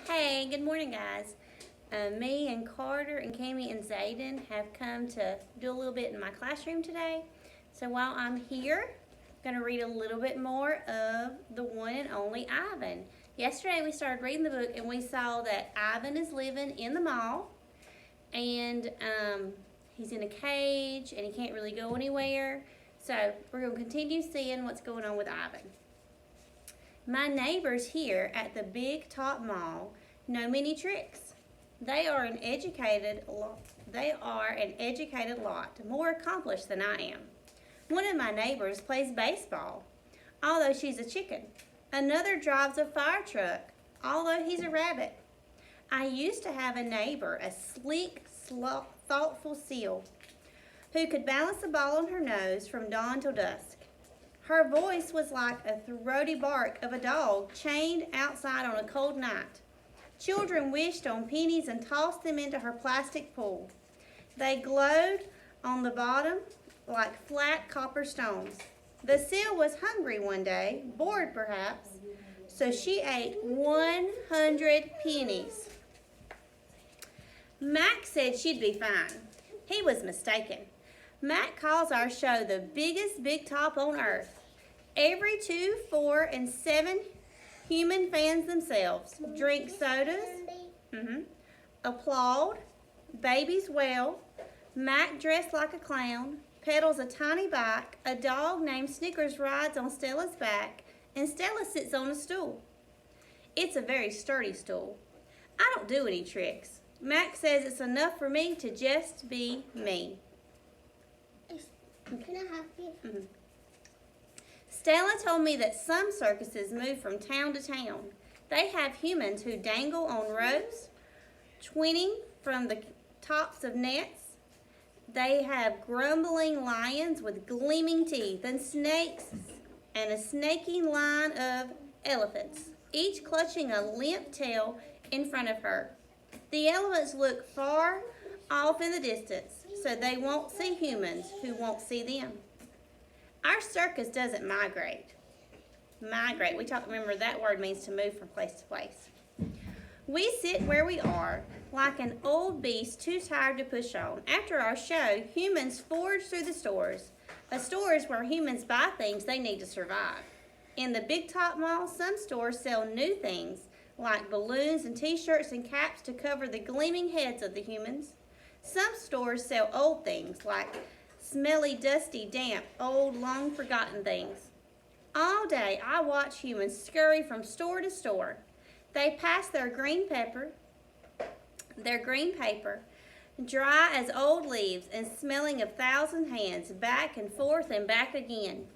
Hey, good morning, guys. Me and Carter and Cami and Zayden have come to do a little bit in my classroom today. So while I'm here, I'm going to read a little bit more of the one and only Ivan. Yesterday we started reading the book and we saw that Ivan is living in the mall and he's in a cage and he can't really go anywhere. So we're going to continue seeing what's going on with Ivan. My neighbors here at the Big Top Mall know many tricks. They are an educated lot, more accomplished than I am. One of my neighbors plays baseball, although she's a chicken. Another drives a fire truck, although he's a rabbit. I used to have a neighbor, a sleek, thoughtful seal, who could balance a ball on her nose from dawn till dusk. Her voice was like a throaty bark of a dog chained outside on a cold night. Children wished on pennies and tossed them into her plastic pool. They glowed on the bottom like flat copper stones. The seal was hungry one day, bored perhaps, so she ate 100 pennies. Mac said she'd be fine. He was mistaken. Mac calls our show the biggest big top on earth. Every 2, 4, and 7 human fans themselves drink sodas, applaud, babies wail, Mac dressed like a clown, pedals a tiny bike, a dog named Snickers rides on Stella's back, and Stella sits on a stool. It's a very sturdy stool. I don't do any tricks. Mac says it's enough for me to just be me. Can I have you? Stella told me that some circuses move from town to town. They have humans who dangle on ropes, twinning from the tops of nets. They have grumbling lions with gleaming teeth and snakes and a snaking line of elephants, each clutching a limp tail in front of her. The elephants look far off in the distance, so they won't see humans who won't see them. Our circus doesn't migrate. Remember that word means to move from place to place. We sit where we are, like an old beast too tired to push on. After our show, humans forage through the stores. A store is where humans buy things they need to survive. In the Big Top Mall, some stores sell new things, like balloons and t-shirts and caps to cover the gleaming heads of the humans. Some stores sell old things, like smelly, dusty, damp, old, long-forgotten things. All day, I watch humans scurry from store to store. They pass their green paper, dry as old leaves and smelling of 1,000 hands, back and forth and back again.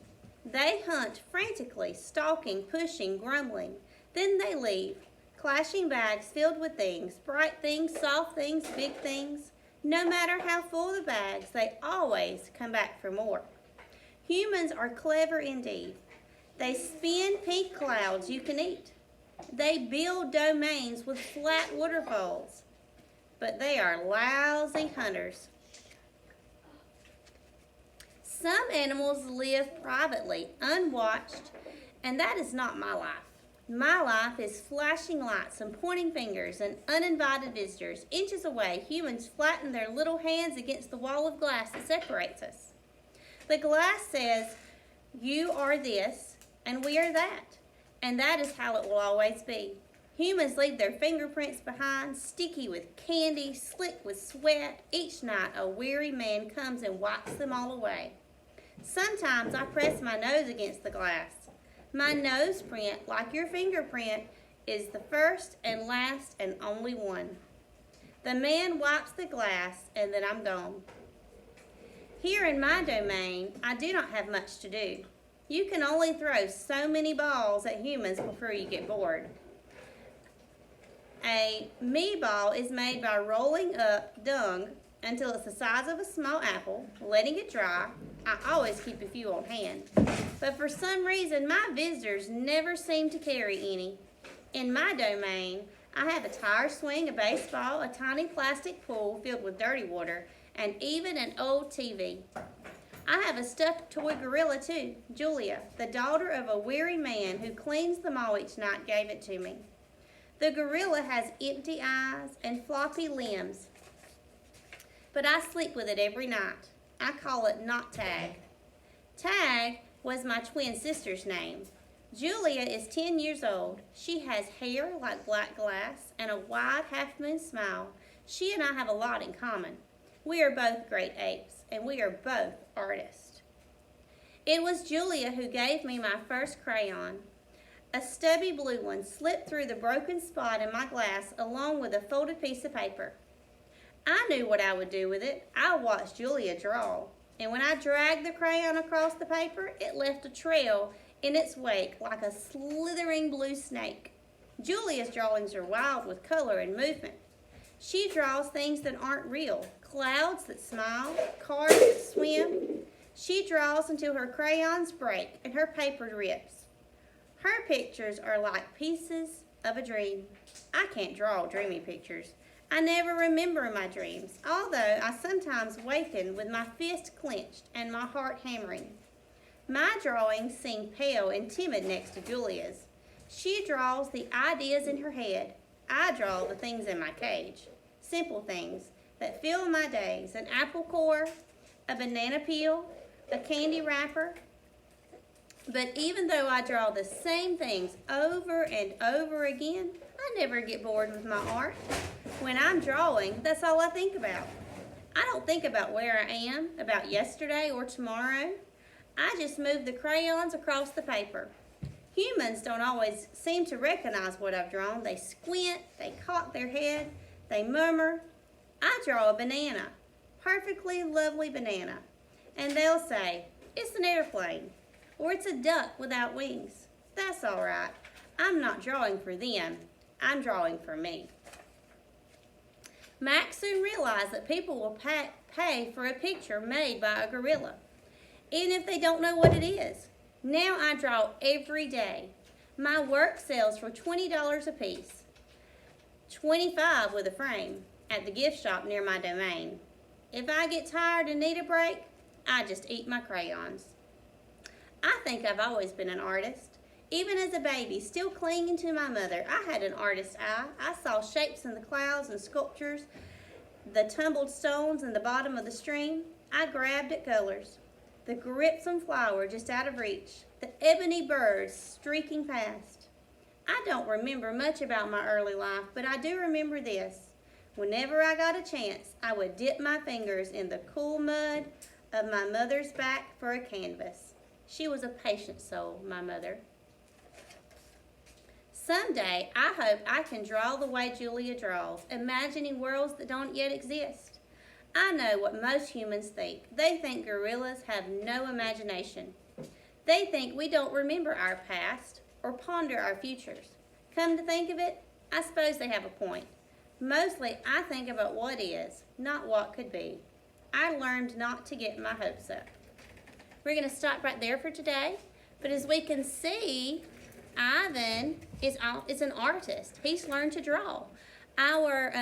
They hunt frantically, stalking, pushing, grumbling. Then they leave, clashing bags filled with things, bright things, soft things, big things. No matter how full the bags, they always come back for more. Humans are clever indeed. They spin pink clouds you can eat. They build domains with flat waterfalls. But they are lousy hunters. Some animals live privately, unwatched, and that is not my life. My life is flashing lights and pointing fingers and uninvited visitors. Inches away, humans flatten their little hands against the wall of glass that separates us. The glass says, you are this and we are that. And that is how it will always be. Humans leave their fingerprints behind, sticky with candy, slick with sweat. Each night, a weary man comes and wipes them all away. Sometimes I press my nose against the glass. My nose print, like your fingerprint, is the first and last and only one. The man wipes the glass and then I'm gone. Here in my domain, I do not have much to do. You can only throw so many balls at humans before you get bored. A me ball is made by rolling up dung until it's the size of a small apple, letting it dry. I always keep a few on hand. But for some reason, my visitors never seem to carry any. In my domain, I have a tire swing, a baseball, a tiny plastic pool filled with dirty water, and even an old TV. I have a stuffed toy gorilla too. Julia, the daughter of a weary man who cleans the mall each night, gave it to me. The gorilla has empty eyes and floppy limbs, but I sleep with it every night. I call it Not Tag. Tag was my twin sister's name. Julia is 10 years old. She has hair like black glass and a wide half-moon smile. She and I have a lot in common. We are both great apes, and we are both artists. It was Julia who gave me my first crayon. A stubby blue one slipped through the broken spot in my glass along with a folded piece of paper. I knew what I would do with it. I watched Julia draw, and when I dragged the crayon across the paper, it left a trail in its wake like a slithering blue snake. Julia's drawings are wild with color and movement. She draws things that aren't real, clouds that smile, cars that swim. She draws until her crayons break and her paper rips. Her pictures are like pieces of a dream. I can't draw dreamy pictures. I never remember my dreams, although I sometimes waken with my fist clenched and my heart hammering. My drawings seem pale and timid next to Julia's. She draws the ideas in her head. I draw the things in my cage. Simple things that fill my days: an apple core, a banana peel, a candy wrapper. But even though I draw the same things over and over again, I never get bored with my art. When I'm drawing, that's all I think about. I don't think about where I am, about yesterday or tomorrow. I just move the crayons across the paper. Humans don't always seem to recognize what I've drawn. They squint, they cock their head, they murmur. I draw a banana, perfectly lovely banana, and they'll say, "It's an airplane," or "It's a duck without wings." That's all right. I'm not drawing for them. I'm drawing for me. Max soon realized that people will pay for a picture made by a gorilla, even if they don't know what it is. Now I draw every day. My work sells for $20 a piece, $25 with a frame, at the gift shop near my domain. If I get tired and need a break, I just eat my crayons. I think I've always been an artist. Even as a baby, still clinging to my mother, I had an artist's eye. I saw shapes in the clouds and sculptures, the tumbled stones in the bottom of the stream. I grabbed at colors. The grippsome flower just out of reach, the ebony birds streaking past. I don't remember much about my early life, but I do remember this. Whenever I got a chance, I would dip my fingers in the cool mud of my mother's back for a canvas. She was a patient soul, my mother. Someday, I hope I can draw the way Julia draws, imagining worlds that don't yet exist. I know what most humans think. They think gorillas have no imagination. They think we don't remember our past or ponder our futures. Come to think of it, I suppose they have a point. Mostly, I think about what is, not what could be. I learned not to get my hopes up. We're going to stop right there for today. But as we can see, Ivan is an artist. He's learned to draw. Our